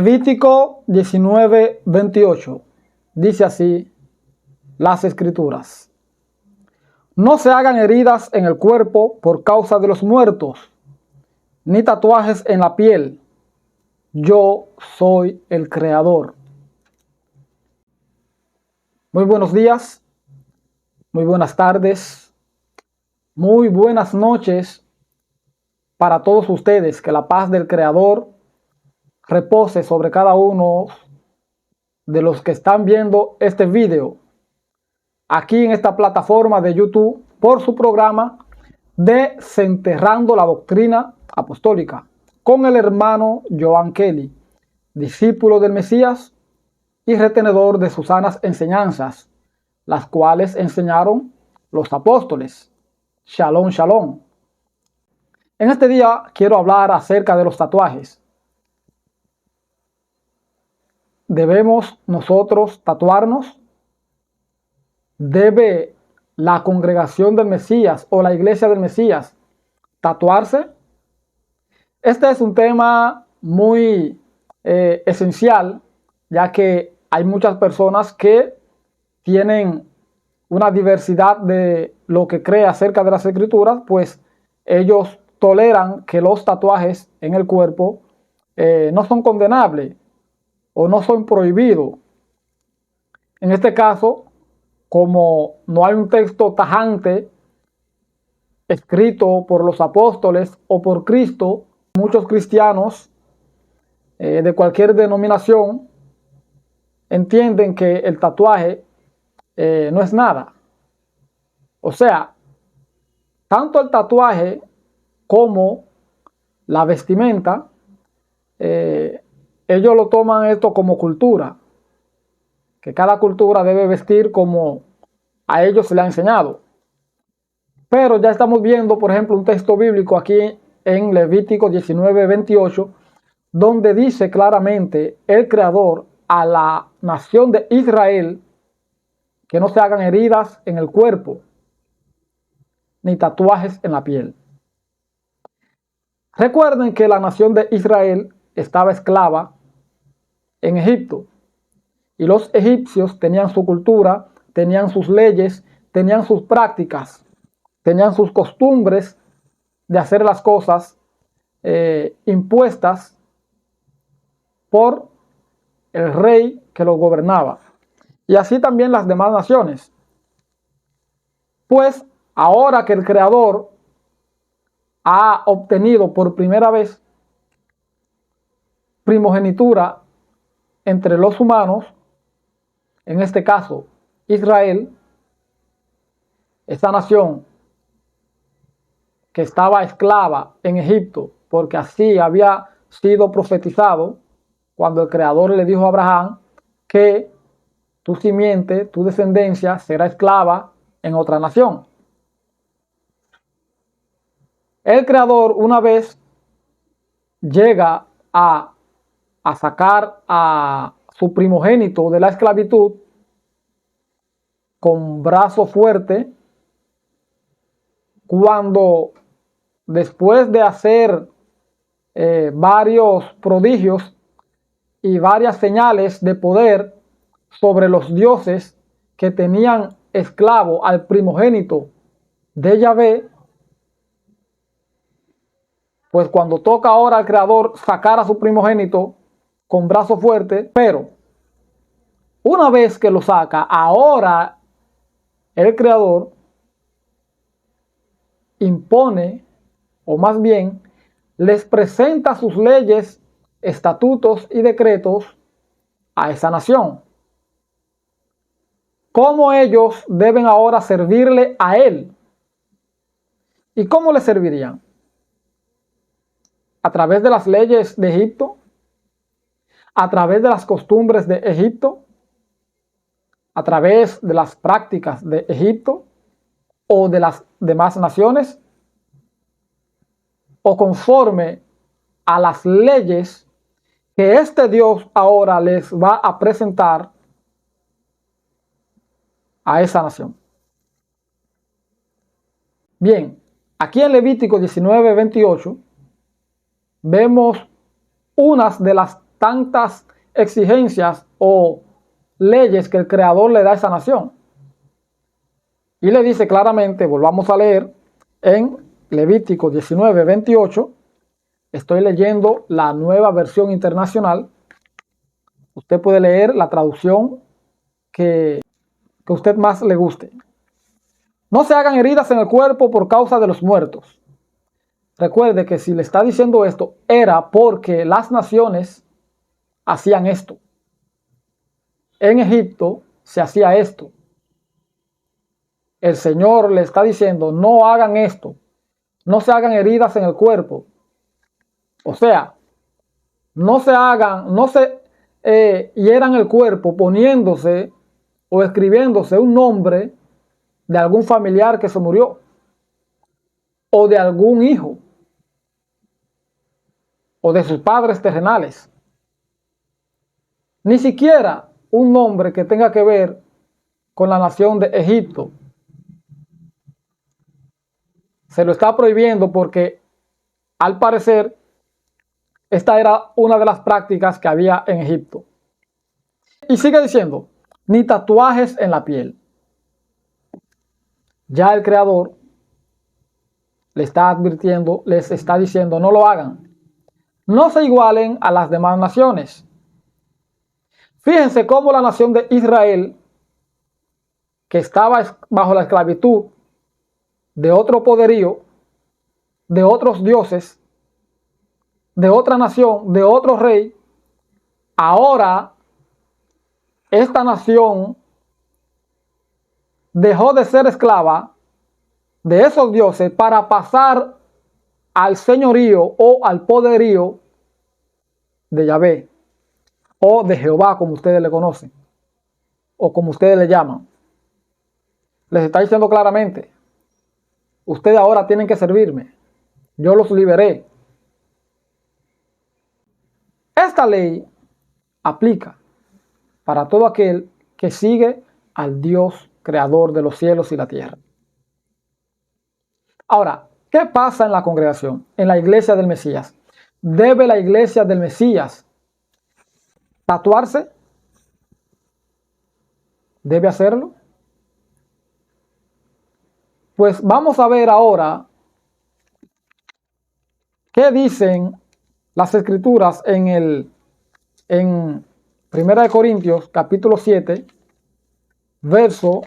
Levítico 19:28 dice así las escrituras: no se hagan heridas en el cuerpo por causa de los muertos, ni tatuajes en la piel. Yo soy el Creador. Muy buenos días, muy buenas tardes, muy buenas noches para todos ustedes. Que la paz del Creador repose sobre cada uno de los que están viendo este video aquí en esta plataforma de YouTube por su programa Desenterrando la Doctrina Apostólica con el hermano Joan Kelly, discípulo del Mesías y retenedor de sus sanas enseñanzas, las cuales enseñaron los apóstoles. Shalom, shalom. En este día quiero hablar acerca de los tatuajes. ¿Debemos nosotros tatuarnos? ¿Debe la congregación del Mesías o la iglesia del Mesías tatuarse? Este es un tema muy esencial, ya que hay muchas personas que tienen una diversidad de lo que cree acerca de las escrituras, pues ellos toleran que los tatuajes en el cuerpo no son condenables o no son prohibidos. En este caso, como no hay un texto tajante escrito por los apóstoles o por Cristo, muchos cristianos de cualquier denominación entienden que el tatuaje no es nada. O sea, tanto el tatuaje como la vestimenta, ellos lo toman esto como cultura, que cada cultura debe vestir como a ellos se le ha enseñado. Pero ya estamos viendo, por ejemplo, un texto bíblico aquí en Levítico 19:28, donde dice claramente el Creador a la nación de Israel que no se hagan heridas en el cuerpo, ni tatuajes en la piel. Recuerden que la nación de Israel estaba esclava en Egipto, y los egipcios tenían su cultura, tenían sus leyes, tenían sus prácticas, tenían sus costumbres de hacer las cosas impuestas por el rey que los gobernaba. Y así también las demás naciones. Pues ahora que el Creador ha obtenido por primera vez primogenitura entre los humanos, en este caso Israel, esta nación que estaba esclava en Egipto, porque así había sido profetizado cuando el Creador le dijo a Abraham que tu simiente, tu descendencia será esclava en otra nación. El Creador, una vez llega a sacar a su primogénito de la esclavitud con brazo fuerte, cuando después de hacer varios prodigios y varias señales de poder sobre los dioses que tenían esclavo al primogénito de Yahvé, pues cuando toca ahora al Creador sacar a su primogénito con brazo fuerte, pero una vez que lo saca, ahora el Creador impone, o más bien les presenta sus leyes, estatutos y decretos a esa nación. ¿Cómo ellos deben ahora servirle a él? ¿Y cómo le servirían? ¿A través de las leyes de Egipto? ¿A través de las costumbres de Egipto? ¿A través de las prácticas de Egipto o de las demás naciones? ¿O conforme a las leyes que este Dios ahora les va a presentar a esa nación? Bien, aquí en Levítico 19:28 vemos unas de las tantas exigencias o leyes que el Creador le da a esa nación. Y le dice claramente, volvamos a leer en Levítico 19:28, estoy leyendo la Nueva Versión Internacional. Usted puede leer la traducción que a usted más le guste. No se hagan heridas en el cuerpo por causa de los muertos. Recuerde que si le está diciendo esto, era porque las naciones hacían esto. En Egipto se hacía esto. El Señor le está diciendo, no hagan esto. No se hagan heridas en el cuerpo. O sea, no se hieran el cuerpo poniéndose o escribiéndose un nombre de algún familiar que se murió, o de algún hijo, o de sus padres terrenales. Ni siquiera un nombre que tenga que ver con la nación de Egipto. Se lo está prohibiendo porque, al parecer, esta era una de las prácticas que había en Egipto. Y sigue diciendo, ni tatuajes en la piel. Ya el Creador le está advirtiendo, les está diciendo, no lo hagan. No se igualen a las demás naciones. Fíjense cómo la nación de Israel, que estaba bajo la esclavitud de otro poderío, de otros dioses, de otra nación, de otro rey, ahora esta nación dejó de ser esclava de esos dioses para pasar al señorío o al poderío de Yahvé o de Jehová, como ustedes le conocen o como ustedes le llaman. Les está diciendo claramente, ustedes ahora tienen que servirme, yo los liberé. Esta ley aplica para todo aquel que sigue al Dios creador de los cielos y la tierra. Ahora, ¿qué pasa en la congregación, en la iglesia del Mesías? ¿Debe la iglesia del Mesías tatuarse? ¿Debe hacerlo? Pues vamos a ver ahora qué dicen las escrituras en 1 Corintios capítulo 7, verso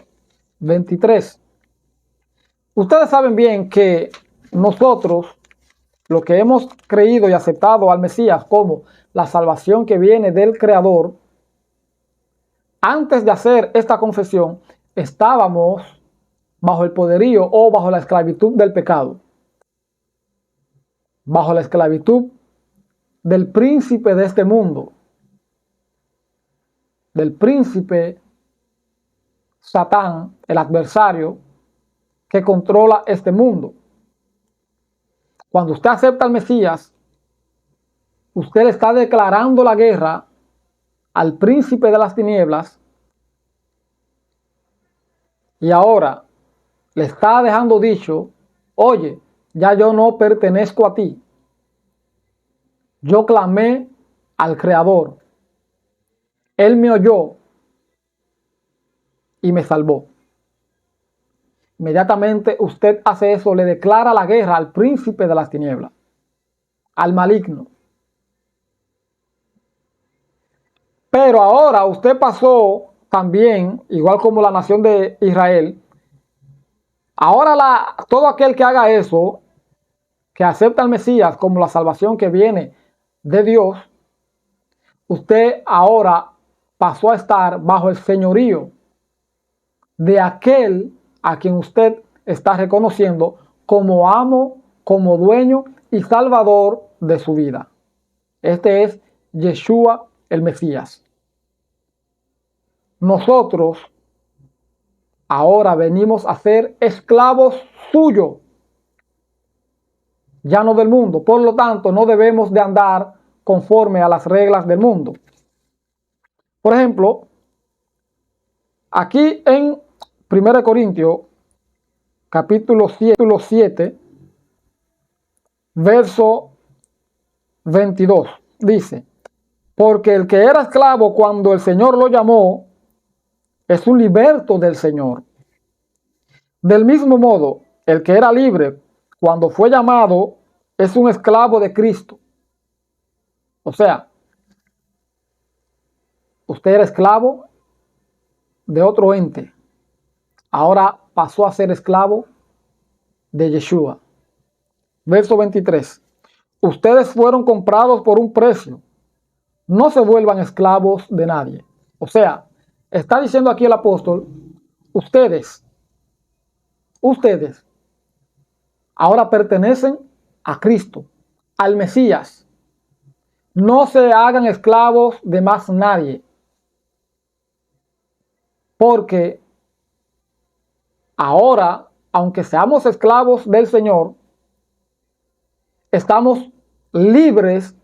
23. Ustedes saben bien que nosotros, lo que hemos creído y aceptado al Mesías como la salvación que viene del Creador, antes de hacer esta confesión, estábamos bajo el poderío o bajo la esclavitud del pecado, bajo la esclavitud del príncipe de este mundo, del príncipe Satán, el adversario que controla este mundo. Cuando usted acepta al Mesías, usted le está declarando la guerra al príncipe de las tinieblas y ahora le está dejando dicho, oye, ya yo no pertenezco a ti. Yo clamé al Creador. Él me oyó y me salvó. Inmediatamente usted hace eso, le declara la guerra al príncipe de las tinieblas, al maligno. Pero ahora usted pasó también, igual como la nación de Israel, ahora todo aquel que haga eso, que acepta al Mesías como la salvación que viene de Dios, usted ahora pasó a estar bajo el señorío de aquel a quien usted está reconociendo como amo, como dueño y salvador de su vida. Este es Yeshua el Mesías. Nosotros ahora venimos a ser esclavos suyos, ya no del mundo. Por lo tanto, no debemos de andar conforme a las reglas del mundo. Por ejemplo, aquí en 1 Corintios, capítulo 7, verso 22, dice, Porque el que era esclavo cuando el Señor lo llamó, es un liberto del Señor. Del mismo modo, el que era libre cuando fue llamado, es un esclavo de Cristo. O sea, usted era esclavo de otro ente. Ahora pasó a ser esclavo de Yeshua. Verso 23. Ustedes fueron comprados por un precio. No se vuelvan esclavos de nadie. O sea, está diciendo aquí el apóstol, ustedes ahora pertenecen a Cristo, al Mesías. No se hagan esclavos de más nadie. Porque ahora, aunque seamos esclavos del Señor, estamos libres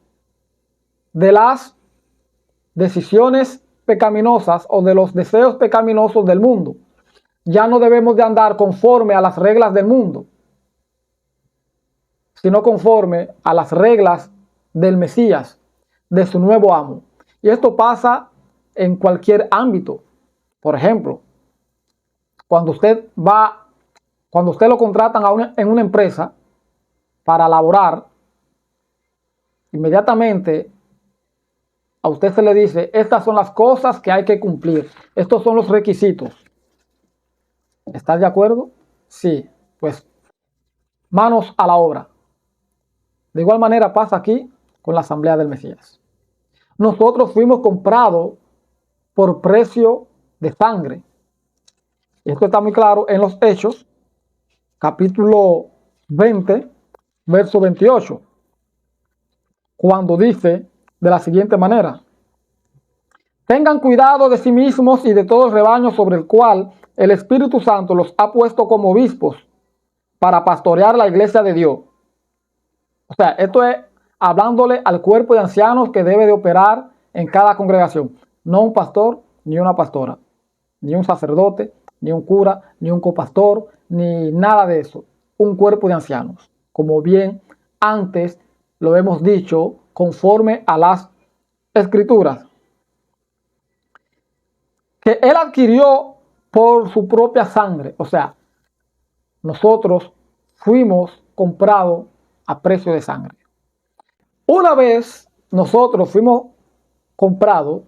de las decisiones pecaminosas o de los deseos pecaminosos del mundo. Ya no debemos de andar conforme a las reglas del mundo, sino conforme a las reglas del Mesías, de su nuevo amo. Y esto pasa en cualquier ámbito. Por ejemplo, cuando usted lo contratan en una empresa para laborar, inmediatamente a usted se le dice, estas son las cosas que hay que cumplir, estos son los requisitos. ¿Estás de acuerdo? Sí, pues manos a la obra. De igual manera pasa aquí con la Asamblea del Mesías. Nosotros fuimos comprados por precio de sangre. Esto está muy claro en los Hechos, capítulo 20, verso 28, cuando dice de la siguiente manera: tengan cuidado de sí mismos y de todo el rebaño sobre el cual el Espíritu Santo los ha puesto como obispos para pastorear la iglesia de Dios. O sea, esto es hablándole al cuerpo de ancianos que debe de operar en cada congregación. No un pastor ni una pastora, ni un sacerdote, ni un cura, ni un copastor, ni nada de eso. Un cuerpo de ancianos, como bien antes lo hemos dicho, conforme a las Escrituras, que él adquirió por su propia sangre. O sea, nosotros fuimos comprados a precio de sangre. Una vez nosotros fuimos comprados,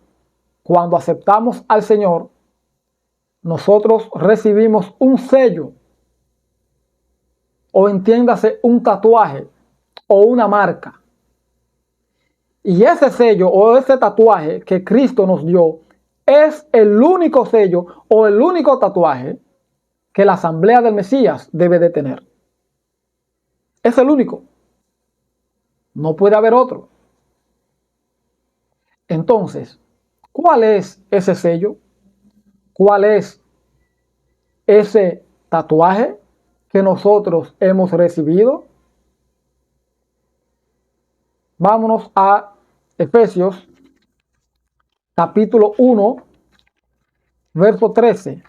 cuando aceptamos al Señor, nosotros recibimos un sello, o entiéndase un tatuaje o una marca. Y ese sello o ese tatuaje que Cristo nos dio es el único sello o el único tatuaje que la Asamblea del Mesías debe de tener. Es el único. No puede haber otro. Entonces, ¿cuál es ese sello? ¿Cuál es ese tatuaje que nosotros hemos recibido? Vámonos a Efesios capítulo 1, verso 13,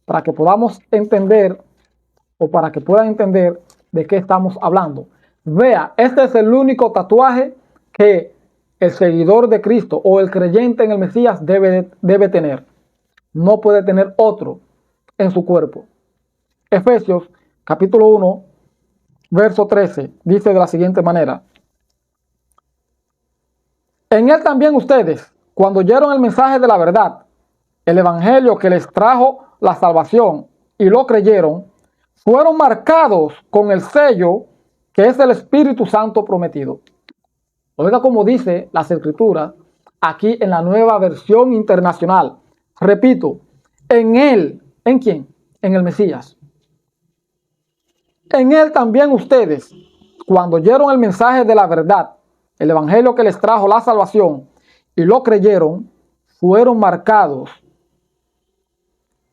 para que podamos entender o para que puedan entender de qué estamos hablando. Vea, este es el único tatuaje que el seguidor de Cristo o el creyente en el Mesías debe tener. No puede tener otro en su cuerpo. Efesios capítulo 1, verso 13, dice de la siguiente manera: en él también ustedes, cuando oyeron el mensaje de la verdad, el evangelio que les trajo la salvación, y lo creyeron, fueron marcados con el sello que es el Espíritu Santo prometido. Oiga cómo dice las Escrituras aquí en la Nueva Versión Internacional. Repito, en él, ¿en quién? En el Mesías. En él también ustedes, cuando oyeron el mensaje de la verdad, el evangelio que les trajo la salvación, y lo creyeron, fueron marcados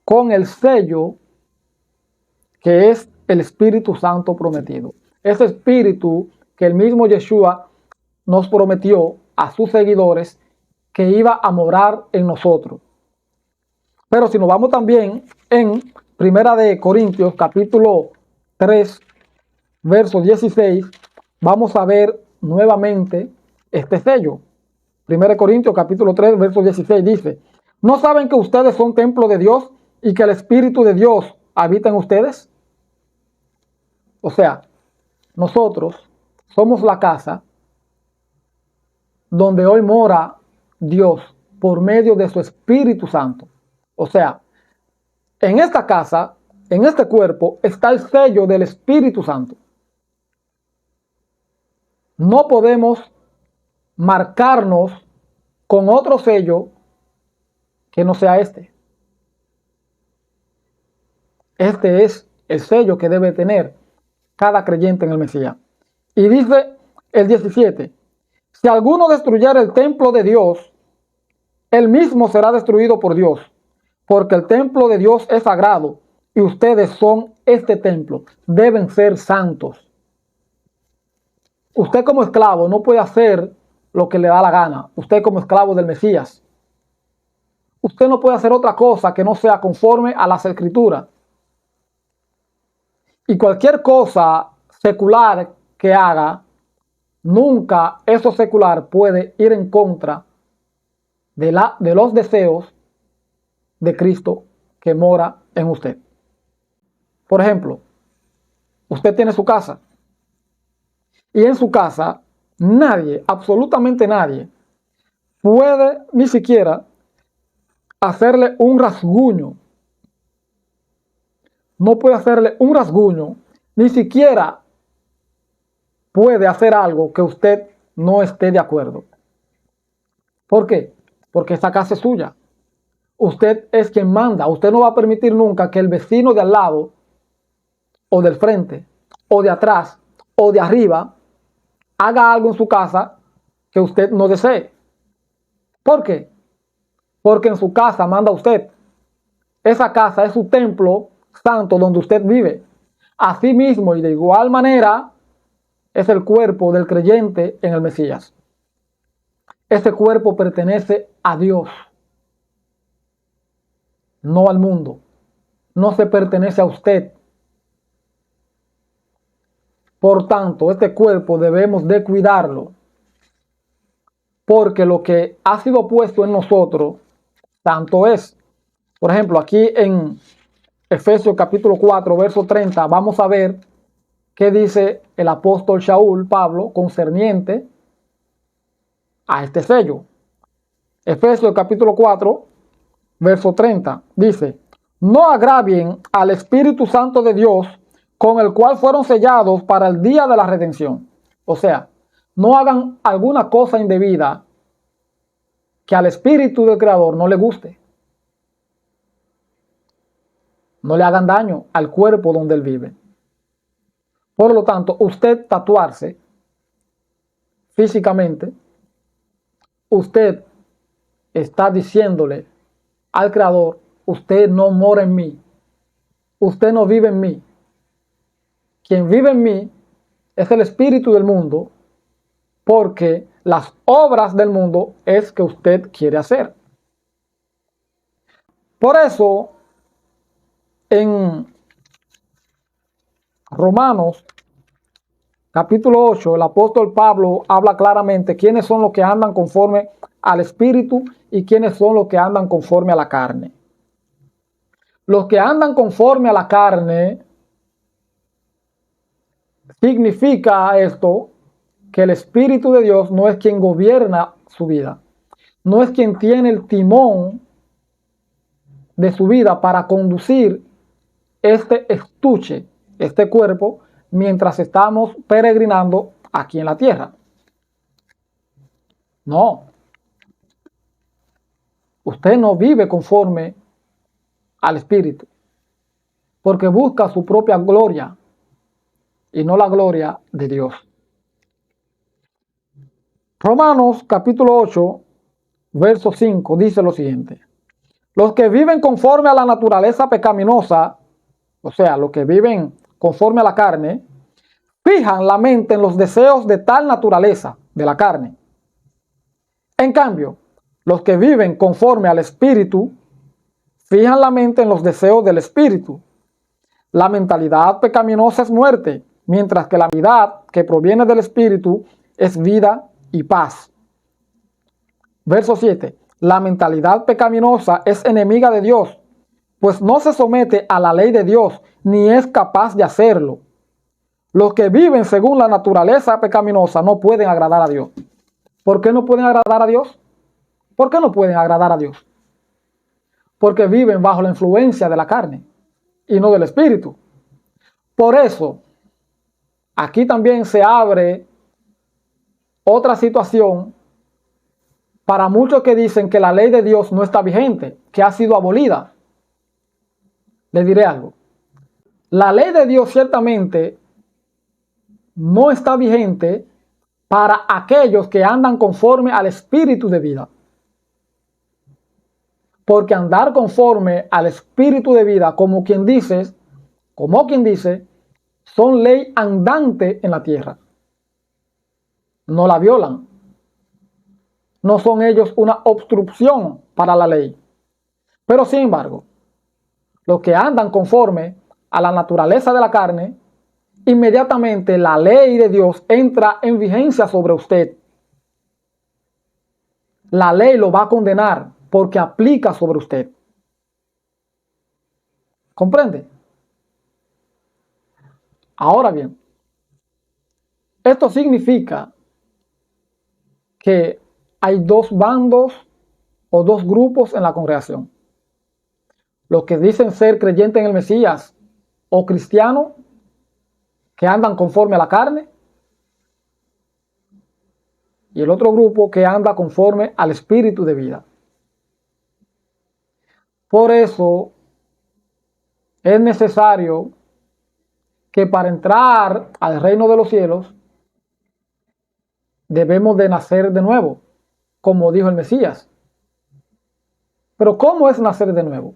con el sello que es el Espíritu Santo prometido. Ese Espíritu que el mismo Yeshua nos prometió a sus seguidores que iba a morar en nosotros. Pero si nos vamos también en Primera de Corintios capítulo 3, verso 16, vamos a ver nuevamente este sello. 1 Corintios capítulo 3, verso 16 dice, ¿no saben que ustedes son templo de Dios y que el Espíritu de Dios habita en ustedes? O sea, nosotros somos la casa donde hoy mora Dios por medio de su Espíritu Santo. O sea, en esta casa, en este cuerpo, está el sello del Espíritu Santo. No podemos marcarnos con otro sello que no sea este. Este es el sello que debe tener cada creyente en el Mesías. Y dice el 17, si alguno destruyera el templo de Dios, él mismo será destruido por Dios, porque el templo de Dios es sagrado y ustedes son este templo, deben ser santos. Usted como esclavo no puede hacer lo que le da la gana, usted como esclavo del Mesías. Usted no puede hacer otra cosa que no sea conforme a las Escrituras. Y cualquier cosa secular que haga, nunca eso secular puede ir en contra de los deseos de Cristo que mora en usted. Por ejemplo, usted tiene su casa y en su casa nadie, absolutamente nadie, puede ni siquiera hacerle un rasguño. No puede hacerle un rasguño, ni siquiera puede hacer algo que usted no esté de acuerdo. ¿Por qué? Porque esta casa es suya. Usted es quien manda. Usted no va a permitir nunca que el vecino de al lado, o del frente, o de atrás, o de arriba, haga algo en su casa que usted no desee. ¿Por qué? Porque en su casa manda usted. Esa casa es su templo santo donde usted vive. Asimismo y de igual manera es el cuerpo del creyente en el Mesías. Ese cuerpo pertenece a Dios, no al mundo. No se pertenece a usted. Por tanto, este cuerpo debemos de cuidarlo, porque lo que ha sido puesto en nosotros, tanto es. Por ejemplo, aquí en Efesios capítulo 4, verso 30, vamos a ver qué dice el apóstol Shaul, Pablo, concerniente a este sello. Efesios capítulo 4, verso 30, dice, no agravien al Espíritu Santo de Dios, con el cual fueron sellados para el día de la redención. O sea, no hagan alguna cosa indebida que al Espíritu del Creador no le guste. No le hagan daño al cuerpo donde él vive. Por lo tanto, usted tatuarse físicamente, usted está diciéndole al Creador, usted no mora en mí, usted no vive en mí. Quien vive en mí es el espíritu del mundo, porque las obras del mundo es que usted quiere hacer. Por eso, en Romanos capítulo 8, el apóstol Pablo habla claramente quiénes son los que andan conforme al espíritu y quiénes son los que andan conforme a la carne. Los que andan conforme a la carne, significa esto que el Espíritu de Dios no es quien gobierna su vida, no es quien tiene el timón de su vida para conducir este estuche, este cuerpo, mientras estamos peregrinando aquí en la tierra. No. Usted no vive conforme al Espíritu, porque busca su propia gloria y no la gloria de Dios. Romanos capítulo 8, verso 5 dice lo siguiente. Los que viven conforme a la naturaleza pecaminosa, o sea, los que viven conforme a la carne, fijan la mente en los deseos de tal naturaleza, de la carne. En cambio, los que viven conforme al Espíritu, fijan la mente en los deseos del Espíritu. La mentalidad pecaminosa es muerte, mientras que la mentalidad que proviene del Espíritu es vida y paz. Verso 7. La mentalidad pecaminosa es enemiga de Dios, pues no se somete a la ley de Dios, ni es capaz de hacerlo. Los que viven según la naturaleza pecaminosa no pueden agradar a Dios. ¿Por qué no pueden agradar a Dios? ¿Por qué no pueden agradar a Dios? Porque viven bajo la influencia de la carne y no del espíritu. Por eso, aquí también se abre otra situación para muchos que dicen que la ley de Dios no está vigente, que ha sido abolida. Les diré algo. La ley de Dios ciertamente no está vigente para aquellos que andan conforme al espíritu de vida. Porque andar conforme al espíritu de vida, como quien dice, son ley andante en la tierra. No la violan. No son ellos una obstrucción para la ley. Pero sin embargo, los que andan conforme a la naturaleza de la carne, inmediatamente la ley de Dios entra en vigencia sobre usted. La ley lo va a condenar porque aplica sobre usted. ¿Comprende? Ahora bien, esto significa que hay dos bandos o dos grupos en la congregación. Los que dicen ser creyentes en el Mesías o cristianos que andan conforme a la carne, y el otro grupo que anda conforme al espíritu de vida. Por eso es necesario que para entrar al reino de los cielos debemos de nacer de nuevo, como dijo el Mesías. Pero ¿cómo es nacer de nuevo?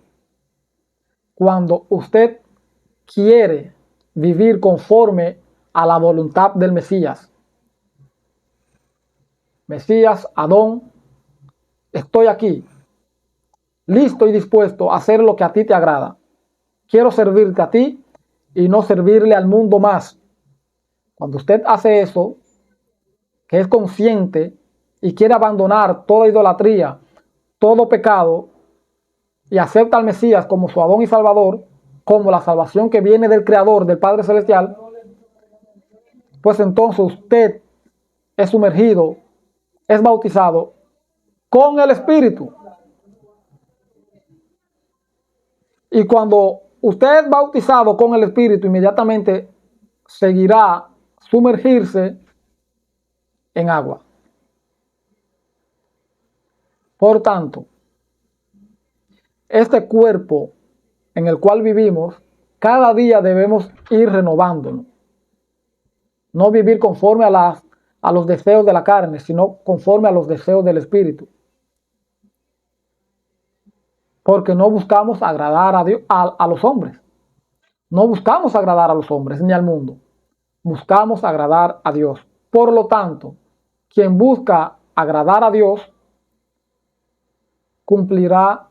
Cuando usted quiere vivir conforme a la voluntad del Mesías. Mesías, Adón, estoy aquí, listo y dispuesto a hacer lo que a ti te agrada. Quiero servirte a ti y no servirle al mundo más. Cuando usted hace eso, que es consciente y quiere abandonar toda idolatría, todo pecado, y acepta al Mesías como su Adón y Salvador, como la salvación que viene del Creador, del Padre Celestial, pues entonces usted es sumergido, es bautizado con el Espíritu. Y cuando usted es bautizado con el Espíritu, inmediatamente seguirá sumergirse en agua. Por tanto, este cuerpo en el cual vivimos, cada día debemos ir renovándonos. No vivir conforme a los deseos de la carne, sino conforme a los deseos del Espíritu. Porque no buscamos agradar a Dios, a los hombres. No buscamos agradar a los hombres ni al mundo. Buscamos agradar a Dios. Por lo tanto, quien busca agradar a Dios cumplirá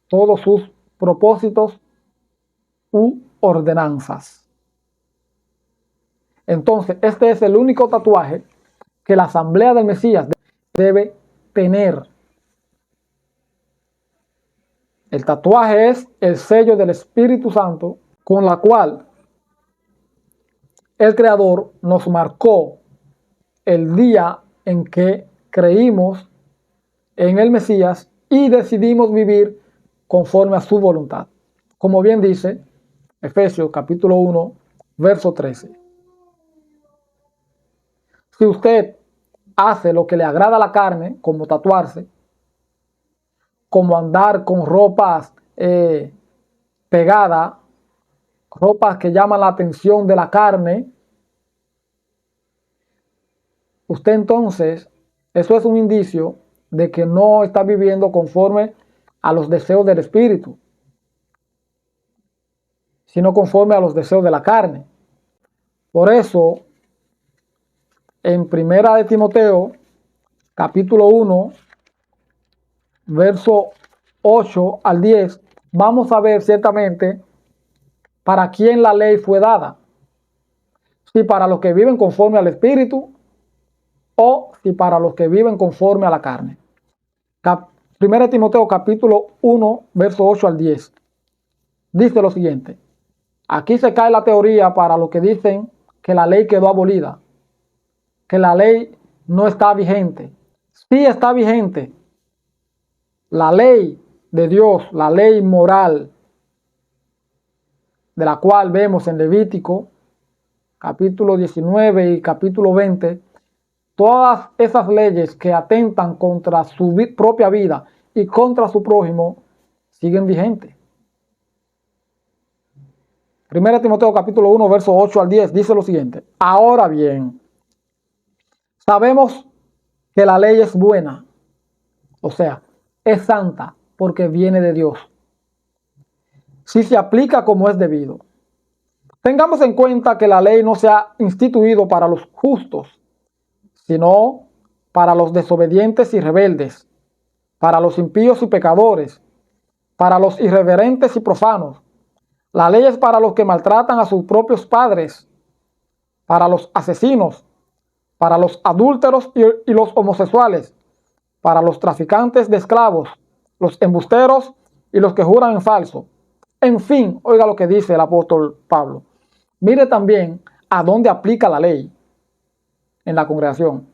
todos sus propósitos u ordenanzas. Entonces, este es el único tatuaje que la Asamblea del Mesías debe tener. El tatuaje es el sello del Espíritu Santo con la cual el Creador nos marcó el día en que creímos en el Mesías y decidimos vivir conforme a su voluntad. Como bien dice Efesios capítulo 1, verso 13. Si usted hace lo que le agrada a la carne, como tatuarse, como andar con ropas pegadas, ropas que llaman la atención de la carne, usted entonces, eso es un indicio de que no está viviendo conforme a los deseos del espíritu, sino conforme a los deseos de la carne. Por eso, en Primera de Timoteo, capítulo 1, verso 8 al 10, vamos a ver ciertamente para quién la ley fue dada. Si para los que viven conforme al espíritu o si para los que viven conforme a la carne. 1 Timoteo capítulo 1, verso 8 al 10. Dice lo siguiente. Aquí se cae la teoría para los que dicen que la ley quedó abolida, que la ley no está vigente. Sí está vigente. La ley de Dios, la ley moral, de la cual vemos en Levítico, capítulo 19 y capítulo 20, todas esas leyes que atentan contra su propia vida y contra su prójimo, siguen vigentes. 1 Timoteo capítulo 1, verso 8 al 10, dice lo siguiente. Ahora bien, sabemos que la ley es buena, o sea, es santa, porque viene de Dios, si se aplica como es debido. Tengamos en cuenta que la ley no se ha instituido para los justos, sino para los desobedientes y rebeldes, para los impíos y pecadores, para los irreverentes y profanos. La ley es para los que maltratan a sus propios padres, para los asesinos, para los adúlteros y los homosexuales, para los traficantes de esclavos, los embusteros y los que juran en falso. En fin, oiga lo que dice el apóstol Pablo. Mire también a dónde aplica la ley en la congregación.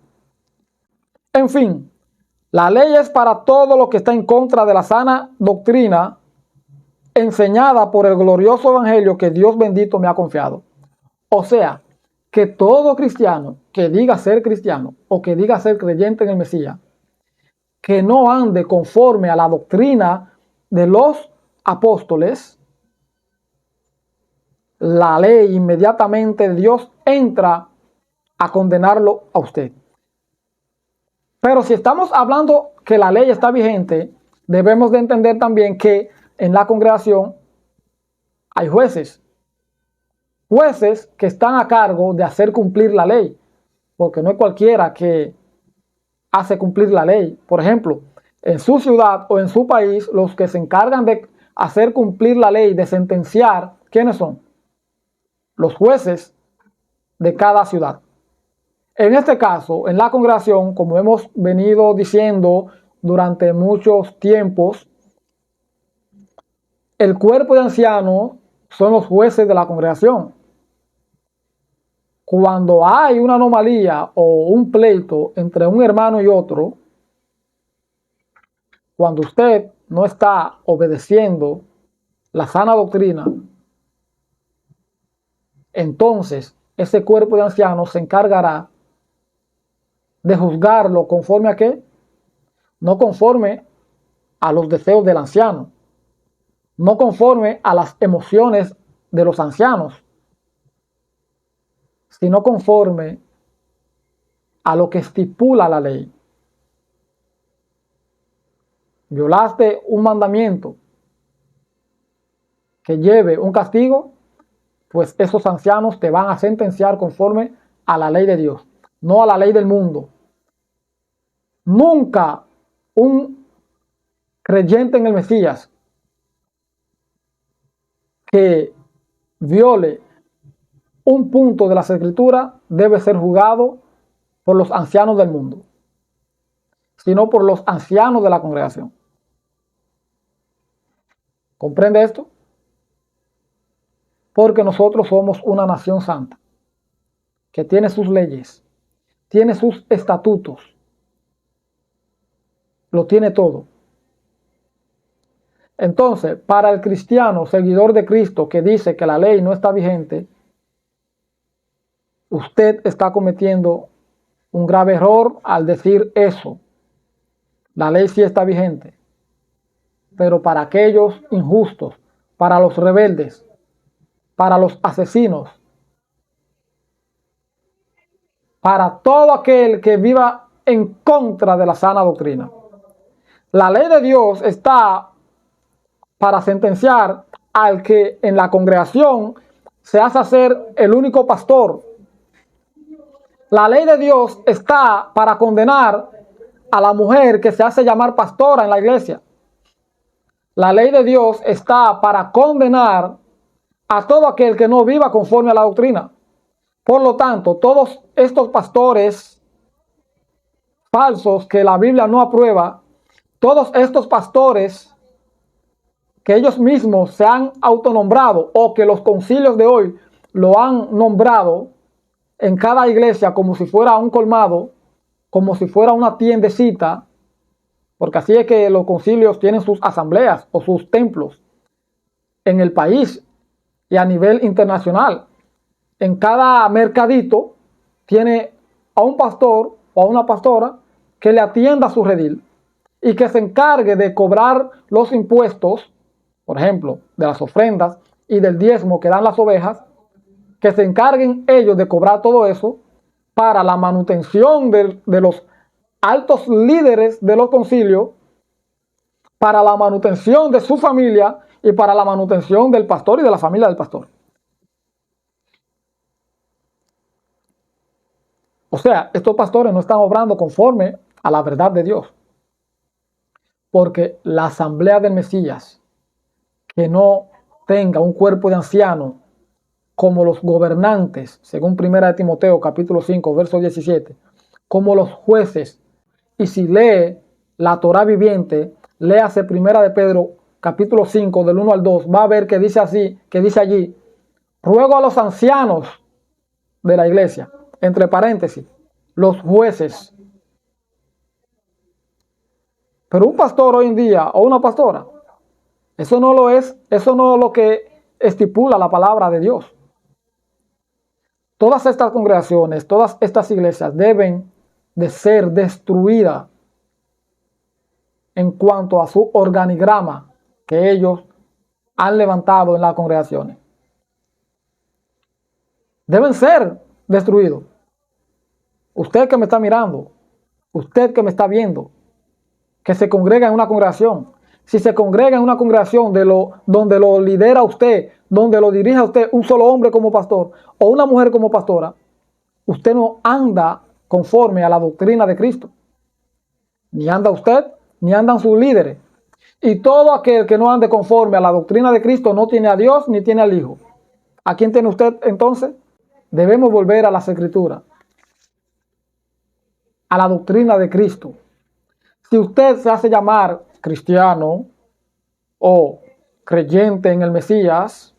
En fin, la ley es para todo lo que está en contra de la sana doctrina enseñada por el glorioso evangelio que Dios bendito me ha confiado. O sea, que todo cristiano que diga ser cristiano o que diga ser creyente en el Mesías, que no ande conforme a la doctrina de los apóstoles, la ley inmediatamente de Dios entra a condenarlo a usted. Pero si estamos hablando que la ley está vigente, debemos de entender también que en la congregación hay jueces. Jueces que están a cargo de hacer cumplir la ley, porque no es cualquiera que hace cumplir la ley. Por ejemplo, en su ciudad o en su país, los que se encargan de hacer cumplir la ley, de sentenciar, ¿quiénes son? Los jueces de cada ciudad. En este caso, en la congregación, como hemos venido diciendo durante muchos tiempos, el cuerpo de ancianos son los jueces de la congregación. Cuando hay una anomalía o un pleito entre un hermano y otro, cuando usted no está obedeciendo la sana doctrina, entonces ese cuerpo de ancianos se encargará de juzgarlo conforme a qué, no conforme a los deseos del anciano, no conforme a las emociones de los ancianos, sino conforme a lo que estipula la ley. Violaste un mandamiento que lleve un castigo, pues esos ancianos te van a sentenciar conforme a la ley de Dios, no a la ley del mundo. Nunca un creyente en el Mesías que viole un punto de las Escrituras debe ser juzgado por los ancianos del mundo, sino por los ancianos de la congregación. ¿Comprende esto? Porque nosotros somos una nación santa, que tiene sus leyes, tiene sus estatutos, lo tiene todo. Entonces, para el cristiano, seguidor de Cristo, que dice que la ley no está vigente, usted está cometiendo un grave error al decir eso. La ley sí está vigente, pero para aquellos injustos, para los rebeldes, para los asesinos, para todo aquel que viva en contra de la sana doctrina. La ley de Dios está para sentenciar al que en la congregación se hace hacer el único pastor. La ley de Dios está para condenar a la mujer que se hace llamar pastora en la iglesia. La ley de Dios está para condenar a todo aquel que no viva conforme a la doctrina. Por lo tanto, todos estos pastores falsos que la Biblia no aprueba todos estos pastores que ellos mismos se han autonombrado o que los concilios de hoy lo han nombrado en cada iglesia como si fuera un colmado, como si fuera una tiendecita, porque así es que los concilios tienen sus asambleas o sus templos en el país y a nivel internacional. En cada mercadito tiene a un pastor o a una pastora que le atienda a su redil y que se encargue de cobrar los impuestos, por ejemplo, de las ofrendas y del diezmo que dan las ovejas, que se encarguen ellos de cobrar todo eso para la manutención de los altos líderes de los concilios, para la manutención de su familia y para la manutención del pastor y de la familia del pastor. O sea, estos pastores no están obrando conforme a la verdad de Dios. Porque la asamblea del Mesías, que no tenga un cuerpo de ancianos como los gobernantes, según 1 Timoteo capítulo 5, verso 17, como los jueces, y si lee la Torá viviente, léase 1 de Pedro capítulo 5 del 1 al 2, va a ver que dice así, que dice allí, ruego a los ancianos de la iglesia, entre paréntesis, los jueces. Pero un pastor hoy en día o una pastora, eso no lo es, eso no es lo que estipula la palabra de Dios. Todas estas congregaciones, todas estas iglesias deben de ser destruidas en cuanto a su organigrama que ellos han levantado en las congregaciones. Deben ser destruidos. Usted que me está mirando, usted que me está viendo, que se congrega en una congregación, si se congrega en una congregación donde lo lidera usted, donde lo dirige a usted un solo hombre como pastor o una mujer como pastora, usted no anda conforme a la doctrina de Cristo. Ni anda usted, ni andan sus líderes. Y todo aquel que no ande conforme a la doctrina de Cristo no tiene a Dios ni tiene al Hijo. ¿A quién tiene usted entonces? Debemos volver a las Escrituras, a la doctrina de Cristo. Si usted se hace llamar cristiano o creyente en el Mesías,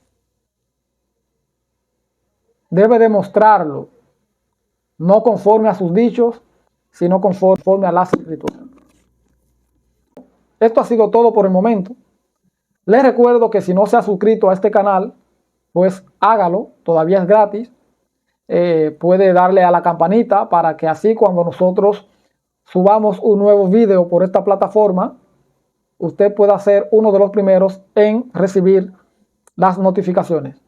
debe demostrarlo, no conforme a sus dichos, sino conforme a las Escrituras. Esto ha sido todo por el momento. Les recuerdo que si no se ha suscrito a este canal, pues hágalo, todavía es gratis. Puede darle a la campanita para que así cuando nosotros subamos un nuevo video por esta plataforma, usted pueda ser uno de los primeros en recibir las notificaciones.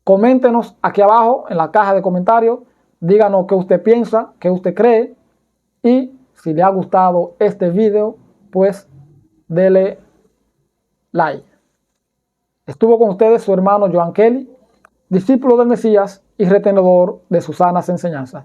Coméntenos aquí abajo en la caja de comentarios, díganos qué usted piensa, qué usted cree y si le ha gustado este video, pues dele like. Estuvo con ustedes su hermano Joan Kelly, discípulo del Mesías y retenedor de sus sanas enseñanzas.